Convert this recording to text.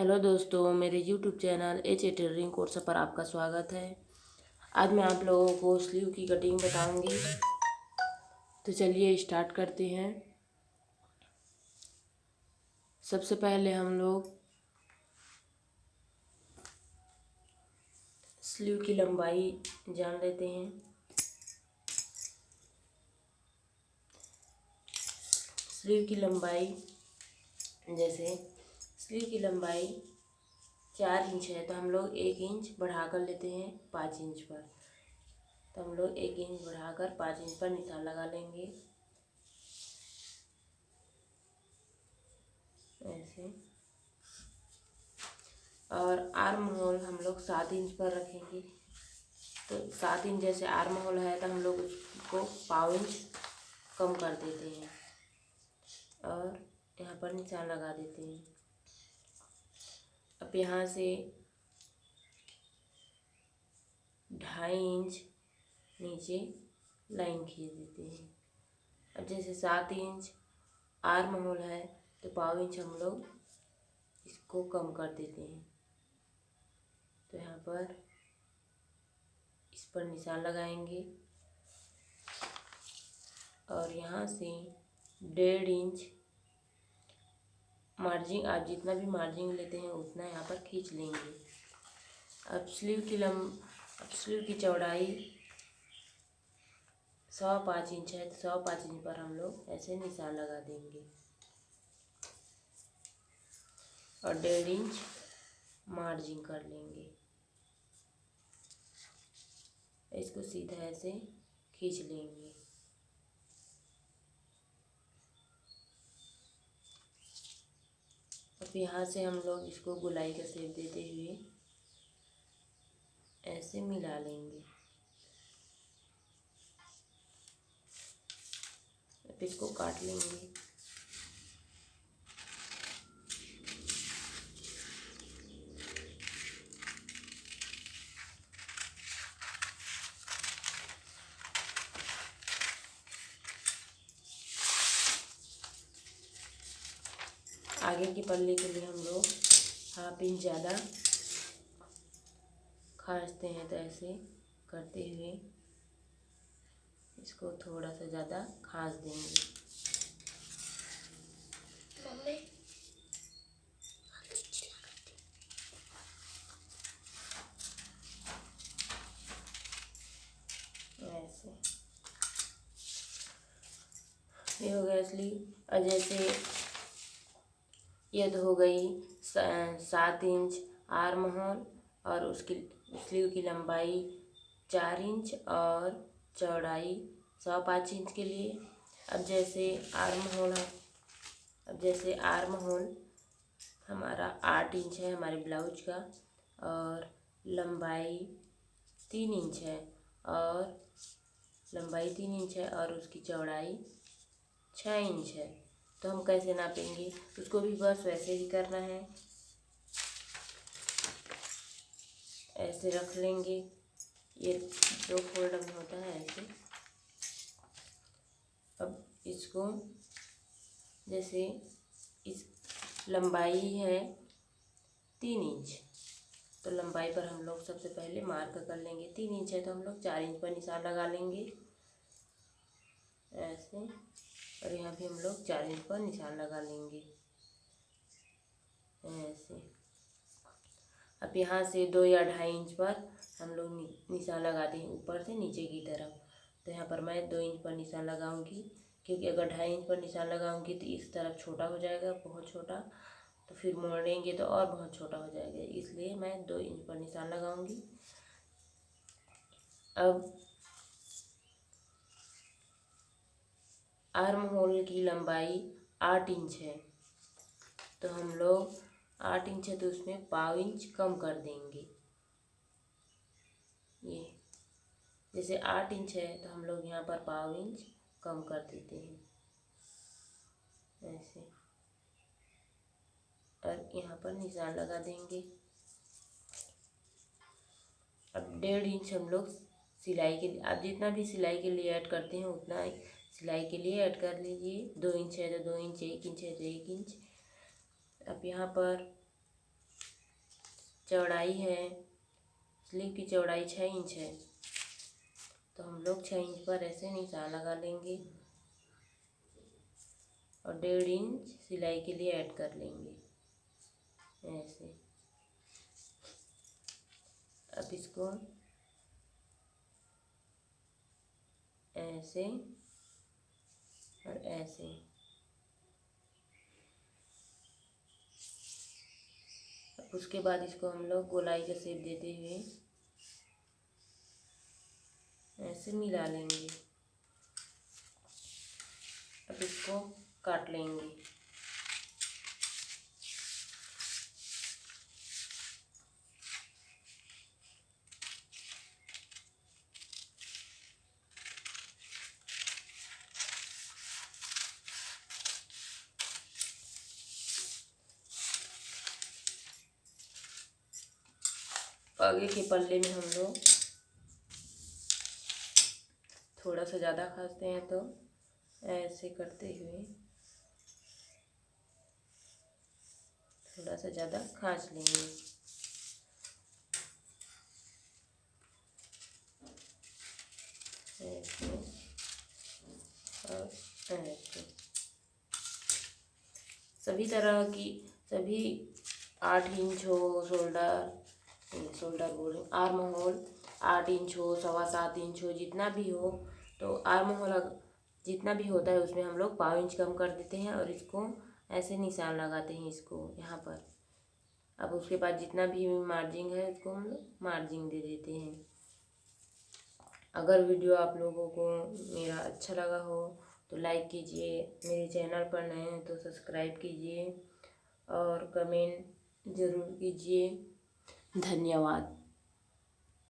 Hello दोस्तों, मेरे YouTube channel tailoring course पर आपका स्वागत है। आज मैं आप लोगों को स्लीव की कटिंग बताऊंगी। तो चलिए स्टार्ट करते हैं। सबसे पहले हम लोग स्लीव की लंबाई जान लेते हैं। स्लीव की लंबाई जैसे स्लीव की लंबाई 4 इंच है तो हम लोग 1 इंच बढ़ा कर लेते हैं 5 इंच पर। तो हम लोग 1 इंच बढ़ाकर 5 इंच पर निशान लगा लेंगे ऐसे। और आर्म होल हम लोग 7 इंच पर रखेंगे। तो 7 इंच जैसे आर्म होल है तो हम लोग उसको पाव इंच कम कर देते हैं और यहाँ पर निशान लगा देते हैं। अब यहाँ से 2.5 इंच नीचे लाइन खींच देते हैं। अब जैसे 7 इंच आर्म होल है तो पाव इंच हम लोग इसको कम कर देते हैं। तो यहाँ पर इस पर निशान लगाएंगे और यहाँ से 1.5 इंच मार्जिन, आप जितना भी मार्जिन लेते हैं उतना यहाँ पर खींच लेंगे। अब स्लीव की चौड़ाई 5.25 इंच है तो 5.25 इंच पर हम लोग ऐसे निशान लगा देंगे और 1.5 इंच मार्जिन कर लेंगे। इसको सीधा ऐसे खींच लेंगे। अब यहाँ से हम लोग इसको गोलाई का शेप देते हुए ऐसे मिला लेंगे। अब इसको काट लेंगे। आगे की पल्ली के लिए हम लोग 1/2 इंच ज़्यादा खींचते हैं तो ऐसे करते हुए इसको थोड़ा सा ज़्यादा खींच देंगे। ऐसे ये हो गया स्लीव। और जैसे ये तो हो गई 7 इंच आर्म होल और उसकी स्लीव की लंबाई 4 इंच और चौड़ाई 5.25 इंच के लिए। अब जैसे आर्म होल हमारा 8 इंच है हमारे ब्लाउज का और लंबाई 3 इंच है और उसकी चौड़ाई 6 इंच है। तो हम कैसे नापेंगे, उसको भी बस वैसे ही करना है। ऐसे रख लेंगे, ये 2 फोल्ड में होता है ऐसे। अब इसको जैसे इस लंबाई है 3 इंच तो लंबाई पर हम लोग सबसे पहले मार्क कर लेंगे। 3 इंच है तो हम लोग 4 इंच पर निशान लगा लेंगे ऐसे। और यहाँ भी हम लोग 4 इंच पर निशान लगा लेंगे ऐसे। अब यहाँ से 2 या 2.5 इंच पर हम लोग निशान लगाते हैं ऊपर से नीचे की तरफ। तो यहाँ पर मैं 2 इंच पर निशान लगाऊंगी, क्योंकि अगर 2.5 इंच पर निशान लगाऊंगी तो इस तरफ छोटा हो जाएगा, बहुत छोटा, तो फिर मोड़ेंगे तो और बहुत छोटा हो जाएगा, इसलिए मैं 2 इंच पर निशान लगाऊंगी। अब आर्म होल की लंबाई 8 इंच है तो हम लोग 8 इंच है तो उसमें पाव इंच कम कर देंगे। ये जैसे 8 इंच है तो हम लोग यहाँ पर पाव इंच कम कर देते हैं ऐसे। और यहाँ पर निशान लगा देंगे। अब 1.5 इंच हम लोग सिलाई के लिए, आप जितना भी सिलाई के लिए ऐड करते हैं उतना सिलाई के लिए ऐड कर लीजिए। 2 इंच है तो 2 इंच, 1 इंच है तो 1 इंच। अब यहाँ पर चौड़ाई है, स्लीव की चौड़ाई 6 इंच है, तो हम लोग 6 इंच पर ऐसे निशान लगा लेंगे और 1.5 इंच सिलाई के लिए ऐड कर लेंगे ऐसे। अब इसको ऐसे और ऐसे, अब उसके बाद इसको हम लोग गोलाई का शेप देते हुए ऐसे मिला लेंगे। अब इसको काट लेंगे। आगे के पल्ले में हम लोग थोड़ा सा ज़्यादा खींचते हैं, तो ऐसे करते हुए थोड़ा सा ज़्यादा खींच लेंगे। ऐसे और ऐसे सभी तरह की, सभी 8 इंच हो शोल्डर बोल रही, आर्म होल 8 इंच हो, 7.25 इंच हो, जितना भी हो, तो आर्म होल जितना भी होता है उसमें हम लोग 1/4 इंच कम कर देते हैं और इसको ऐसे निशान लगाते हैं इसको यहाँ पर। अब उसके बाद जितना भी मार्जिन है उसको हम लोग मार्जिन दे देते हैं। अगर वीडियो आप लोगों को मेरा अच्छा लगा हो तो लाइक कीजिए, मेरे चैनल पर नए हैं तो सब्सक्राइब कीजिए और कमेंट ज़रूर कीजिए। धन्यवाद।